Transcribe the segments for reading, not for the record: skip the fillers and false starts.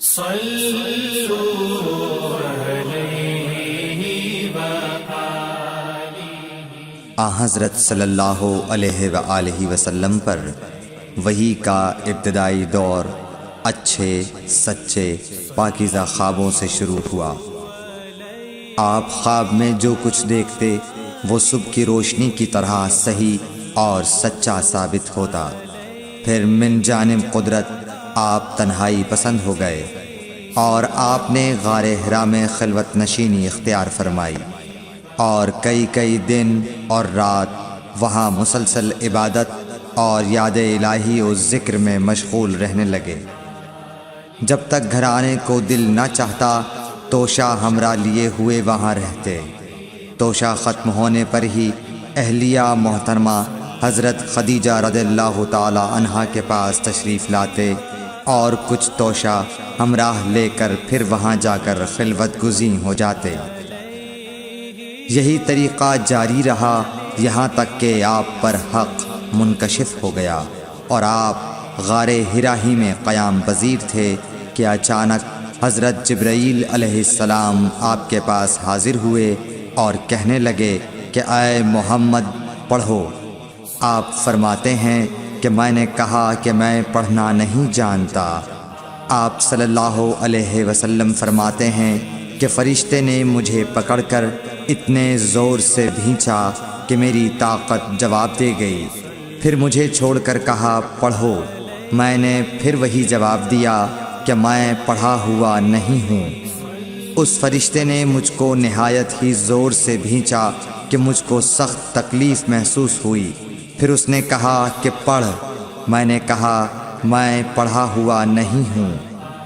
حضرت صلی اللہ علیہ وآلہ وسلم پر وحی کا ابتدائی دور اچھے سچے پاکیزہ خوابوں سے شروع ہوا۔ آپ خواب میں جو کچھ دیکھتے وہ صبح کی روشنی کی طرح صحیح اور سچا ثابت ہوتا۔ پھر من جانب قدرت آپ تنہائی پسند ہو گئے اور آپ نے غار حرا میں خلوت نشینی اختیار فرمائی اور کئی دن اور رات وہاں مسلسل عبادت اور یاد الہی و ذکر میں مشغول رہنے لگے۔ جب تک گھر آنے کو دل نہ چاہتا توشہ ہمراہ لیے ہوئے وہاں رہتے۔ توشہ ختم ہونے پر ہی اہلیہ محترمہ حضرت خدیجہ رضی اللہ تعالی عنہا کے پاس تشریف لاتے اور کچھ توشہ ہمراہ لے کر پھر وہاں جا کر خلوت گزین ہو جاتے۔ یہی طریقہ جاری رہا یہاں تک کہ آپ پر حق منکشف ہو گیا اور آپ غار حرا ہی میں قیام پذیر تھے کہ اچانک حضرت جبرائیل علیہ السلام آپ کے پاس حاضر ہوئے اور کہنے لگے کہ اے محمد پڑھو۔ آپ فرماتے ہیں کہ میں نے کہا کہ میں پڑھنا نہیں جانتا۔ آپ صلی اللہ علیہ وسلم فرماتے ہیں کہ فرشتے نے مجھے پکڑ کر اتنے زور سے بھینچا کہ میری طاقت جواب دے گئی۔ پھر مجھے چھوڑ کر کہا پڑھو۔ میں نے پھر وہی جواب دیا کہ میں پڑھا ہوا نہیں ہوں۔ اس فرشتے نے مجھ کو نہایت ہی زور سے بھینچا کہ مجھ کو سخت تکلیف محسوس ہوئی۔ پھر اس نے کہا کہ پڑھ۔ میں نے کہا میں پڑھا ہوا نہیں ہوں۔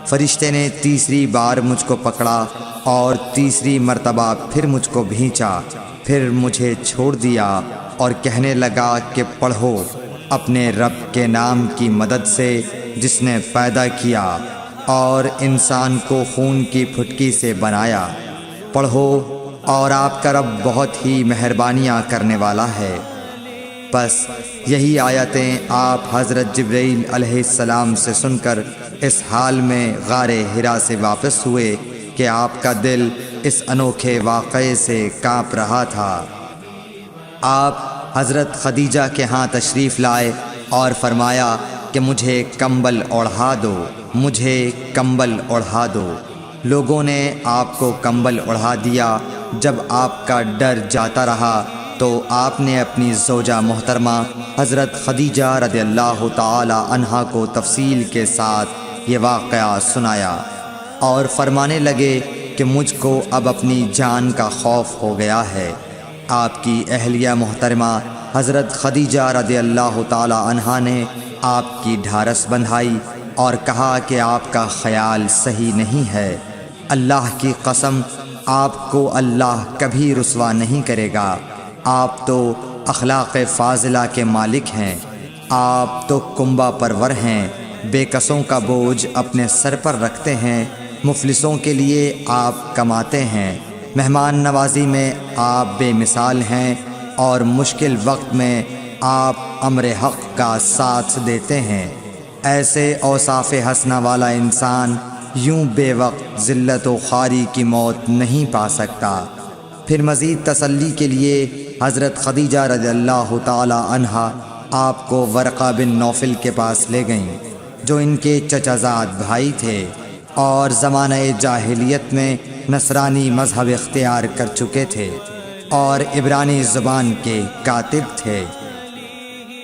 فرشتے نے تیسری بار مجھ کو پکڑا اور تیسری مرتبہ پھر مجھ کو بھینچا۔ پھر مجھے چھوڑ دیا اور کہنے لگا کہ پڑھو اپنے رب کے نام کی مدد سے جس نے پیدا کیا اور انسان کو خون کی پھٹکی سے بنایا۔ پڑھو اور آپ کا رب بہت ہی مہربانیاں کرنے والا ہے۔ بس یہی آیتیں آپ حضرت جبرائیل علیہ السلام سے سن کر اس حال میں غار حرا سے واپس ہوئے کہ آپ کا دل اس انوکھے واقعے سے کانپ رہا تھا۔ آپ حضرت خدیجہ کے ہاں تشریف لائے اور فرمایا کہ مجھے کمبل اوڑھا دو، مجھے کمبل اوڑھا دو۔ لوگوں نے آپ کو کمبل اوڑھا دیا۔ جب آپ کا ڈر جاتا رہا تو آپ نے اپنی زوجہ محترمہ حضرت خدیجہ رضی اللہ تعالی عنہا کو تفصیل کے ساتھ یہ واقعہ سنایا اور فرمانے لگے کہ مجھ کو اب اپنی جان کا خوف ہو گیا ہے۔ آپ کی اہلیہ محترمہ حضرت خدیجہ رضی اللہ تعالی عنہا نے آپ کی ڈھارس بندھائی اور کہا کہ آپ کا خیال صحیح نہیں ہے۔ اللہ کی قسم آپ کو اللہ کبھی رسوا نہیں کرے گا۔ آپ تو اخلاق فاضلہ کے مالک ہیں۔ آپ تو کنبہ پرور ہیں، بے کسوں کا بوجھ اپنے سر پر رکھتے ہیں، مفلسوں کے لیے آپ کماتے ہیں، مہمان نوازی میں آپ بے مثال ہیں اور مشکل وقت میں آپ امر حق کا ساتھ دیتے ہیں۔ ایسے اوصاف حسنہ والا انسان یوں بے وقت ذلت و خواری کی موت نہیں پا سکتا۔ پھر مزید تسلی کے لیے حضرت خدیجہ رضی اللہ تعالی عنہا آپ کو ورقہ بن نوفل کے پاس لے گئیں جو ان کے چچا زاد بھائی تھے اور زمانہ جاہلیت میں نصرانی مذہب اختیار کر چکے تھے اور عبرانی زبان کے کاتب تھے۔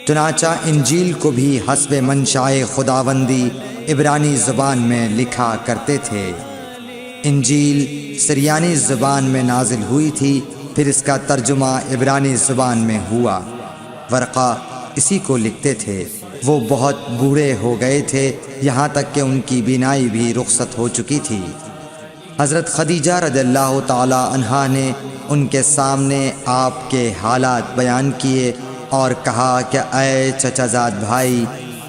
چنانچہ انجیل کو بھی حسب منشائے خداوندی عبرانی زبان میں لکھا کرتے تھے۔ انجیل سریانی زبان میں نازل ہوئی تھی، پھر اس کا ترجمہ عبرانی زبان میں ہوا۔ ورقہ اسی کو لکھتے تھے۔ وہ بہت بوڑھے ہو گئے تھے، یہاں تک کہ ان کی بینائی بھی رخصت ہو چکی تھی۔ حضرت خدیجہ رضی اللہ تعالی عنہا نے ان کے سامنے آپ کے حالات بیان کیے اور کہا کہ اے چچا زاد بھائی،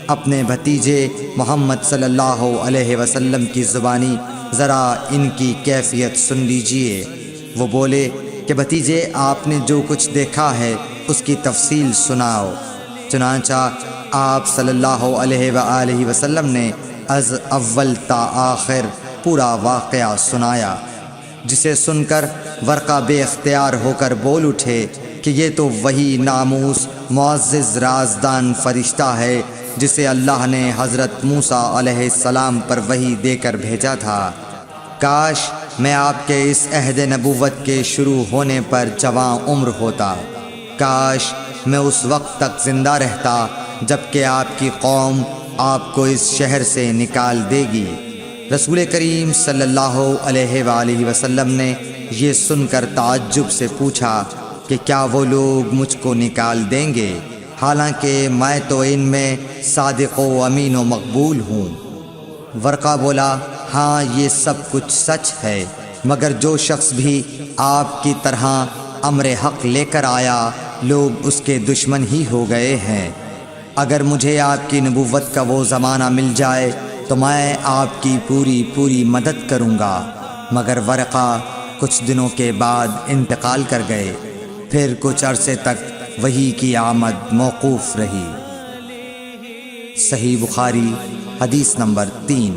اپنے بھتیجے محمد صلی اللہ علیہ وسلم کی زبانی ذرا ان کی کیفیت سن لیجئے۔ وہ بولے کہ بھتیجے آپ نے جو کچھ دیکھا ہے اس کی تفصیل سناؤ۔ چنانچہ آپ صلی اللہ علیہ وآلہ وسلم نے از اول تا آخر پورا واقعہ سنایا، جسے سن کر ورقہ بے اختیار ہو کر بول اٹھے کہ یہ تو وہی ناموس معزز رازدان فرشتہ ہے جسے اللہ نے حضرت موسیٰ علیہ السلام پر وحی دے کر بھیجا تھا۔ کاش میں آپ کے اس عہد نبوت کے شروع ہونے پر جواں عمر ہوتا، کاش میں اس وقت تک زندہ رہتا جب کہ آپ کی قوم آپ کو اس شہر سے نکال دے گی۔ رسول کریم صلی اللہ علیہ وآلہ وسلم نے یہ سن کر تعجب سے پوچھا کہ کیا وہ لوگ مجھ کو نکال دیں گے، حالانکہ میں تو ان میں صادق و امین و مقبول ہوں۔ ورقہ بولا، ہاں یہ سب کچھ سچ ہے، مگر جو شخص بھی آپ کی طرح امر حق لے کر آیا لوگ اس کے دشمن ہی ہو گئے ہیں۔ اگر مجھے آپ کی نبوت کا وہ زمانہ مل جائے تو میں آپ کی پوری مدد کروں گا، مگر ورقہ کچھ دنوں کے بعد انتقال کر گئے، پھر کچھ عرصے تک وحی کی آمد موقوف رہی۔ صحیح بخاری حدیث نمبر 3۔